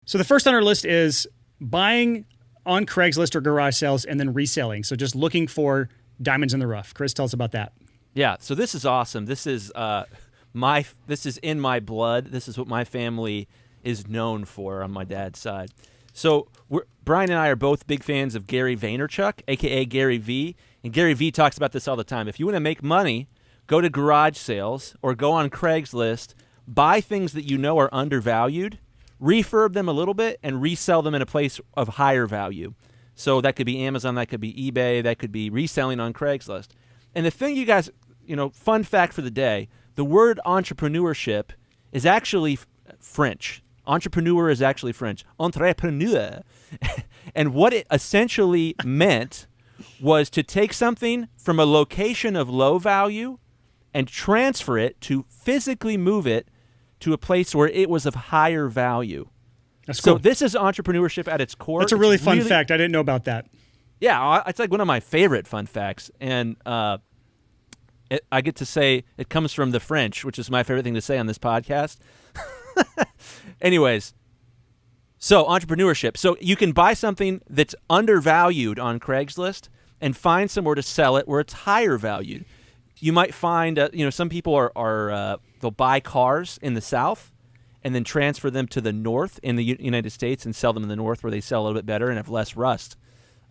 So the first on our list is buying on Craigslist or garage sales and then reselling. So just looking for diamonds in the rough. Chris, tell us about that. Yeah, so this is awesome. This is this is in my blood. This is what my family is known for on my dad's side. So Brian and I are both big fans of Gary Vaynerchuk, a.k.a. Gary V. And Gary V talks about this all the time. If you want to make money, go to garage sales or go on Craigslist, buy things that you know are undervalued, refurb them a little bit, and resell them in a place of higher value. So that could be Amazon, that could be eBay, that could be reselling on Craigslist. And the thing you guys, fun fact for the day, the word entrepreneurship is actually French. Entrepreneur is actually French. Entrepreneur. And what it essentially meant was to take something from a location of low value and transfer it to physically move it to a place where it was of higher value. That's cool. So this is entrepreneurship at its core. That's a really fun fact. I didn't know about that. Yeah, it's like one of my favorite fun facts. And I get to say it comes from the French, which is my favorite thing to say on this podcast. Anyways, so entrepreneurship. So you can buy something that's undervalued on Craigslist and find somewhere to sell it where it's higher valued. You might find, some people they'll buy cars in the South and then transfer them to the North in the United States and sell them in the North where they sell a little bit better and have less rust.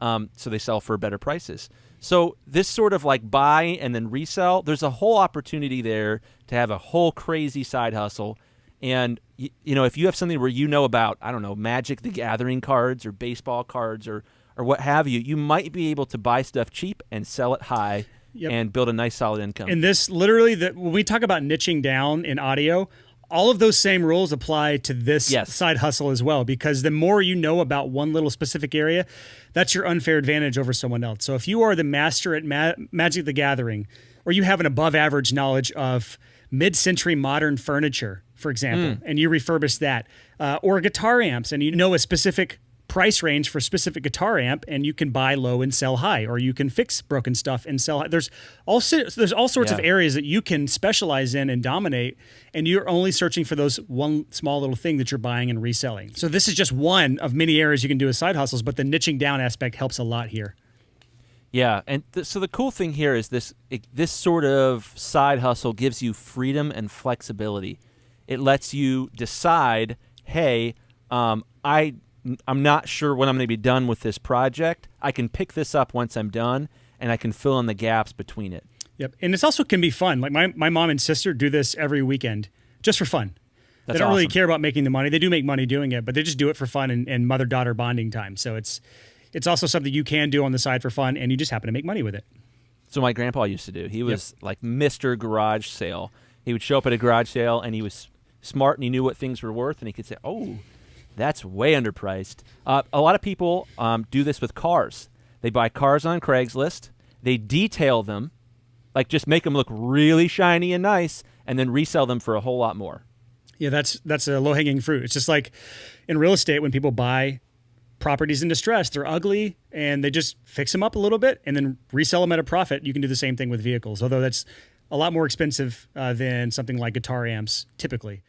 So they sell for better prices. So this sort of like buy and then resell, there's a whole opportunity there to have a whole crazy side hustle. And, if you have something where about, I don't know, Magic the Gathering cards or baseball cards or what have you, you might be able to buy stuff cheap and sell it high. Yep. And build a nice solid income. And this literally, when we talk about niching down in audio, all of those same rules apply to this side hustle as well, because the more you know about one little specific area, that's your unfair advantage over someone else. So if you are the master at Magic the Gathering, or you have an above average knowledge of mid-century modern furniture, for example, and you refurbish that, or guitar amps, and you know a specific price range for a specific guitar amp, and you can buy low and sell high, or you can fix broken stuff and sell high. There's all sorts of areas that you can specialize in and dominate, and you're only searching for those one small little thing that you're buying and reselling. So this is just one of many areas you can do as side hustles, but the niching down aspect helps a lot here. Yeah, and so the cool thing here is this sort of side hustle gives you freedom and flexibility. It lets you decide, hey, I'm not sure when I'm going to be done with this project. I can pick this up once I'm done, and I can fill in the gaps between it. Yep, and it also can be fun. Like my mom and sister do this every weekend just for fun. They don't really care about making the money. They do make money doing it, but they just do it for fun and mother-daughter bonding time. So it's also something you can do on the side for fun, and you just happen to make money with it. So my grandpa used to do. He was like Mr. Garage Sale. He would show up at a garage sale, and he was smart, and he knew what things were worth, and he could say, oh, that's way underpriced. A lot of people do this with cars. They buy cars on Craigslist. They detail them, like just make them look really shiny and nice, and then resell them for a whole lot more. Yeah, that's a low-hanging fruit. It's just like in real estate when people buy properties in distress. They're ugly, and they just fix them up a little bit and then resell them at a profit. You can do the same thing with vehicles, although that's a lot more expensive than something like guitar amps typically.